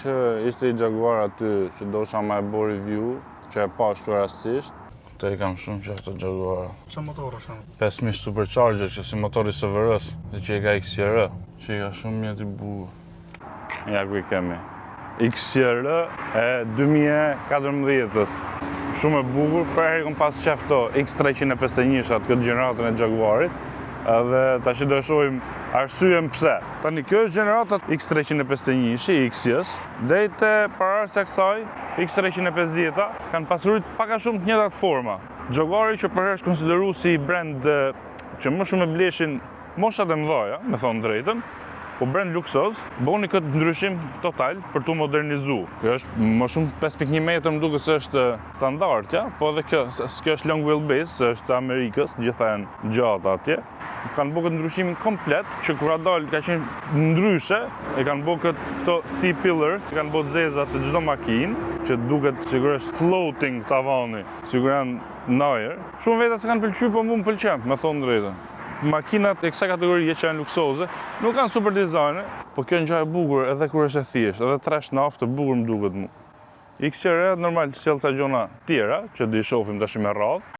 që ishte i Jaguar aty që dosha ma e bo review, që e pa shtu rastësisht. Te I kam shumë që këto Jaguar. Që motor është? 5000 supercharger që si motori SVR-s, dhe që I ka XCR, që I ka shumë mjeti bukur. Ja ku I kemi. XCR e 2014-ës. Shumë e bukur, për herë kom pas qef to X351-shat, këtë gjeneratën e Jaguarit, edhe tash do e shohim arsyen pse. Tani kjo është gjenerata X351-shi, XS, dhejte pararëse kësaj, X350-a, kanë pasurit paka shumë të njëjtat forma. Jaguari që për herë është konsideru si brand që më shumë e bleshin moshat e mdhaja, me thonë drejtën, po brand luksoz, boni këtë ndryshim total për tu modernizu. Kjo është më shumë 5.1 metrë më duke se është standard, ja? Po edhe kjo është long wheelbase, është Amerikës, gjitha janë gjatë atje. Kanë bo këtë ndryshimin komplet, që kura dalë ka qenë ndryshe, e kanë bo këto C-pillars, kanë bo zeza të çdo makinë, që duket sigur është floating tavani, sigur janë najer. Shumë veta se kanë pëlqyer, po mu më pëlqen, me thonë drejtën. Makinat e kësaj kategorie që janë luksoze nuk kanë super dizajne, po kjo ngjarë e bukur edhe kur është e thjeshtë, edhe trash naftë të bukur më duket mu. XCR normal sjell ca gjona tjera që do I shohim tash me radhë.